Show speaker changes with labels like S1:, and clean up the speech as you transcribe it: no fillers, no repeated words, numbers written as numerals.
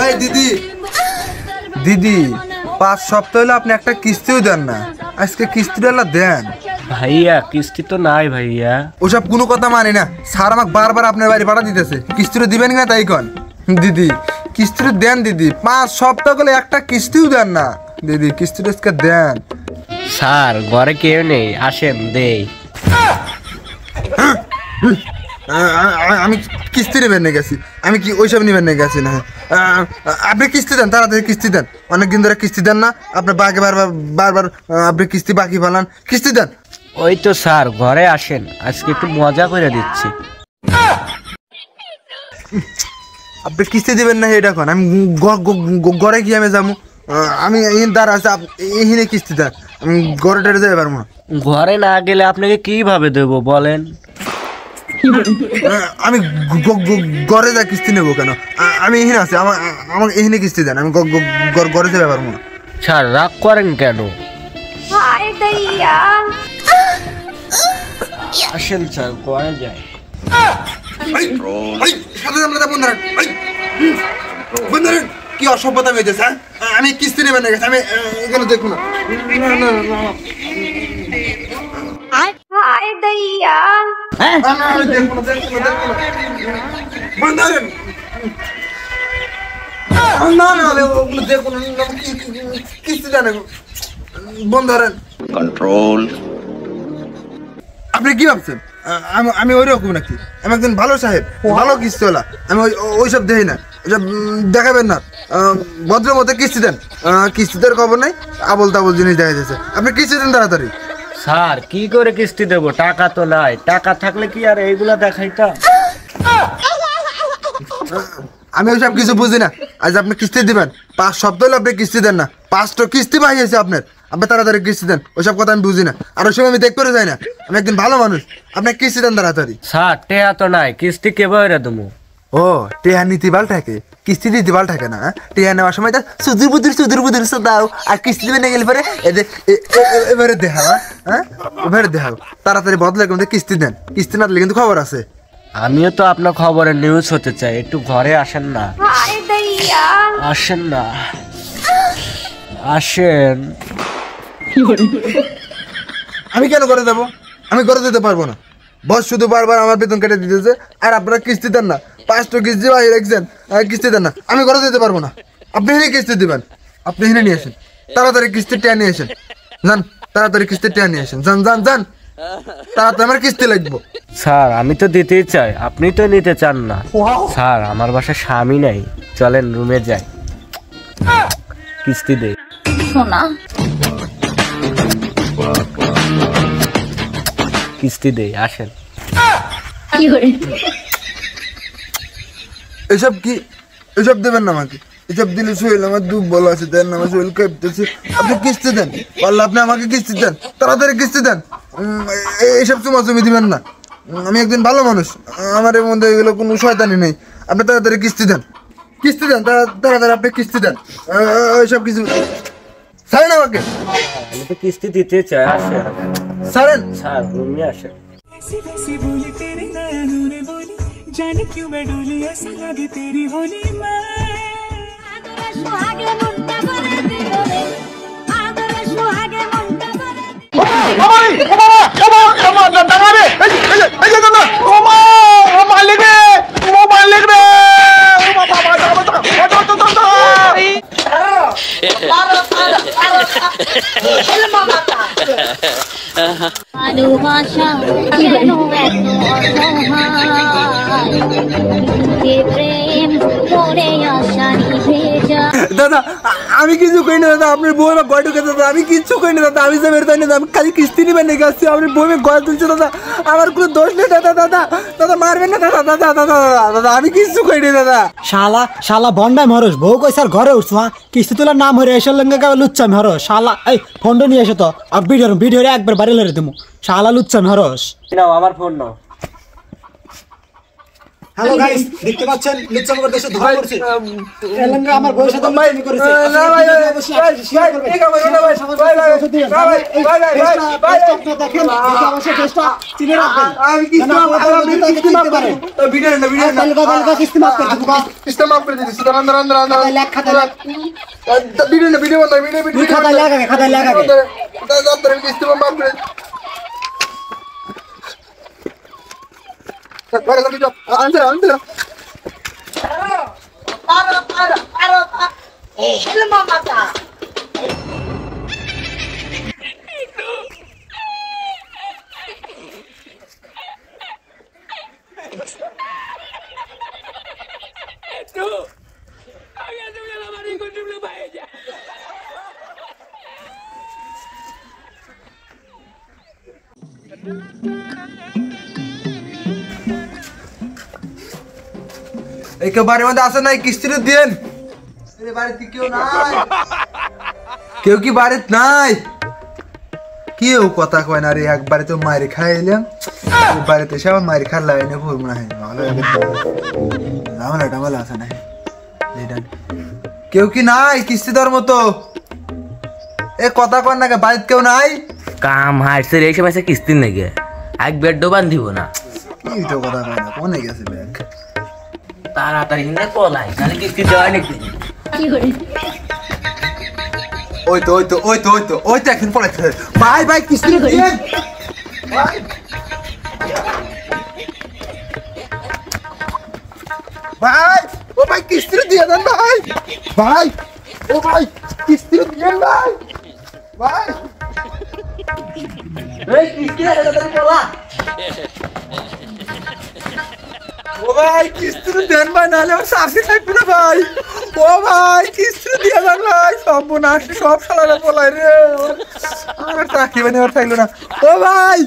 S1: এই দিদি দিদি 5 সপ্তাহ হলো আপনি একটা কিস্তিও দেন না, আজকে কিস্তিটা দেন।
S2: ভাইয়া কিস্তি তো নাই ভাইয়া।
S1: ওসব কোনো কথা মানি না, স্যার আমাকে বারবার আপনার বাড়ি পাঠা দিতেছে, কিস্তিটা দিবেন না তাই কন। দিদি কিস্তিটা দেন দিদি, 5 সপ্তাহ হলে একটা কিস্তিও দেন না দিদি, কিস্তিটা আজকে দেন।
S2: স্যার ঘরে কেউ নেই, আসেন দেই।
S1: আমি কিস্তি নেবেন না গেছি, আমি কি ওইসব নেবেন না গেছি না। আপনি কিস্তি দেন, তাড়াতাড়ি কিস্তি দেন, অনেকদিন ধরে কিস্তি দেন না, আপনার বাকি বারবার বারবার আপনি কিস্তি বাকি ফেলান, কিস্তি দেন।
S2: ওই তো স্যার ঘরে আসেন, আজকে একটু মজা করে দিচ্ছি।
S1: আপনি কিস্তি দিবেন না এটা কোন, আমি ঘরে গিয়ে আমি যাবো, আমি দাঁড়া আছে এখানে কিস্তি দেন, আমি ঘরে টেরে যেতে পারবো না।
S2: ঘরে না গেলে আপনাকে কিভাবে দেবো বলেন?
S1: আমি ঘরে যা কিস্তি নেবো কেন, আমি এখানে আছি, আমার এখানে কিস্তি দেন, আমি ঘরে যেতে পারবো না।
S2: স্যার রাগ করেন কেন? আসেন স্যার ঘরে যাই।
S1: কি অসভ্যতা হয়েছে স্যার, আমি কিস্তি নেবেন না, আমি এখানে দেখবো না।
S3: কন্ট্রোল।
S1: আপনি কি ভাবছেন আমি ওই রকম নাকি? আমি একজন ভালো সাহেব, ভালো কিস্তিওয়ালা, আমি ওইসব দেখি না, ওইসব দেখাবেন না। ভদ্র মতো কিস্তি দেন, কিস্তিদের খবর নাই, আবল তাবল জিনিস দেখা যাচ্ছে। আপনি কিস্তি দেন তাড়াতাড়ি।
S2: স্যার কি করে কিস্তি দেবো, টাকা তো নাই, টাকা থাকলে কি আর এইগুলা দেখাইতাম?
S1: আমি ওইসব কিছু বুঝি না, আজ আপনি কিস্তি দিবেন, 5 সপ্তাহ হলে আপনি কিস্তি দেন না, 5টা কিস্তি পাইয়েছে আপনার, আপনি তাড়াতাড়ি কিস্তি দেন। ওইসব কথা আমি বুঝি না, আর ওই সময় আমি দেখ করে যাই না, আমি একজন ভালো মানুষ, আপনি কিস্তি দেন তাড়াতাড়ি।
S2: স্যার টেহা তো নাই, কিস্তি কেবারে দেবো?
S1: ও টেহা নীতি বাল থাকে, কিস্তি দিতে বাল থাকে না। টেহা নেওয়ার সময় তো সুদূর বুদুর দাও, আর কিস্তি দিবেন না গেলে পরে এবারে দেখাও, হ্যাঁ এবারে দেখাও, তাড়াতাড়ি বদলে কিন্তু কিস্তি দেন, কিস্তি না দিলে কিন্তু খবর আছে।
S2: আমিও তো আপনার খবরের নিউজ হতে চাই, একটু ঘরে আসেন না। আসেন না, আসেন।
S1: আমি কেন করে দেবো, আমি করে দিতে পারবো না, বস শুধু বারবার আমার বেতন কেটে দিতেছে, আর আপনারা কিস্তি দেন না, 5টা কিস্তি বাইরে রাখছেন, কিস্তি দেন না, আমি করে দিতে পারবো না। আপনি এনে কিস্তি দিবেন, আপনি এনে নিয়ে আসেন, তাড়াতাড়ি কিস্তি টেনে নিয়ে আসেন, যান তাড়াতাড়ি কিস্তি টেনে নিয়ে আসেন, যান যান যান, তাড়াতাড়ি আমার কিস্তি লাগবো।
S2: স্যার আমি তো দিতেই চাই, আপনি তো নিতে চান না। স্যার আমার বাসায় স্বামী নাই, চলেন রুমে যাই, কিস্তি দেই।
S4: সোনা
S2: কিস্তি দেই, আসেন।
S4: কি করে
S1: এসব কি, এসব দেবেন না আমাকে, এসব দিলে শরীর আমার দুর্বল আছে, দেন না, আমার শরীর কাঁপতেছে, আপনি কিস্তি দেন, পারলে আপনি আমাকে কিস্তি দেন, তাড়াতাড়ি কিস্তি দেন, এইসব চুমাচুমি দিবেন না, আমি একজন ভালো মানুষ, আমার এর মধ্যে এগুলো কোনো শয়তানি নেই, আপনি তাড়াতাড়ি কিস্তি দেন, কিস্তি দেন, তাড়াতাড়ি আপনি কিস্তি দেন, ওইসব কিছু ছাড়েন আমাকে।
S2: আমি তো কিস্তি দিতে চাই, আসেন।
S1: ছাড়েন
S2: স্যার রুমে আসেন।
S5: जाने क्यों मैं डोली ऐसा लगे तेरी होली में।
S4: ভালোবাসা কেন এত অসহায়, প্রেম করে আশা নিভে যায়।
S1: দাদা আমি কিছু কই না দাদা, আপনার বউ আমার গয় ঢুকে দাদা, আমি কিচ্ছু কই না দাদা, আমি যে বেরোতে না, আমি খালি কিস্তি নিবেন নাকি আসছি, আপনার বউ গয় তুলছে দাদা, আমার কোনো দোষ নেই দাদা, দাদা দাদা মারবেন না দাদা, দাদা দাদা দাদা আমি কিচ্ছু কই না দাদা।
S6: শালা শালা বন্ডাই মরস, বউ কই স্যার ঘরে উঠছো, হ্যাঁ কিস্তি তোলার নাম হরে এসে লেঙ্গা গায়ে লুচ্চামি হরস, শালা এই ফোনটা নিয়ে এসো তো, আর ভিডিও একবার বাড়ি লড়ে দেবো, শালা লুচ্চামি হরস।
S2: নাও আমার ফোন নাও।
S6: হ্যালো গাইস, দেখতে পাচ্ছেন লুচ্চা আমার দেশে ধরা পড়ছে। এলাঙ্গা আমার বউয়ের সাথে লুচ্চামি করেছে।
S1: না ভাই,
S6: শেয়ার করবেন।
S1: ঠিক আছে, না ভাই, ভাই,
S6: দেখেন অবশ্যই চেষ্টা চিনে রাখবেন।
S1: আমি কিস্তি মাফ করে ভিডিও না
S6: কিস্তি মাফ করে দেবো।
S1: কিস্তি মাফ করে দিছি দাঁড়ান
S6: লেখ খাতা লেখ।
S1: ভিডিও না ভিডিও বন্ধ ভিডিও
S6: তুই খাতা লেখ আগে, খাতা লেখ আগে।
S1: কিস্তি মাফ করে আনতে এই কেউ বাড়ির মধ্যে আসে নাই কিস্তিটা দেন বাড়িতে কেউ নাই কেউ কি বাড়িতে নাই কেউ কথা কয় না রে একবারে তো মায়ের খাইলাম বাড়িতে এসে আবার মায়ের খার লাগাই না ভুল না ঝামেলা টামেলা আসে নাই কেউ কি নাই কিস্তি দেওয়ার মতো এ কথা কয় না বাড়িতে কেউ নাই
S3: কাম হারছে রে সব এসে কিস্তি নাকি এক বেড বান্ধিব না
S1: কি তো কথা কয় না কোনে গেছে ব্যাগ
S3: তাড়াতাড়ি না পলাই নাহলে কিস্তি দেওয়া নাকি
S1: ওই তো এখন পড়াইতে ভাই ভাই কিস্তি দিন ভাই ও ভাই কিস্তি দিয়ে দেন ভাই ভাই ও ভাই কিস্তি দিয়ে ভাই ভাই এই কিস্তি দেন পড়া ও ভাই কিস্তি দেন ভাই নাহলে আমার শাশি থাকবে না ভাই ও ভাই কিস্তি দিয়ে দেন ভাই সব বোনাস সব সালারে পলাই রে আর চাকরি বানি আর থাকলো না ও ভাই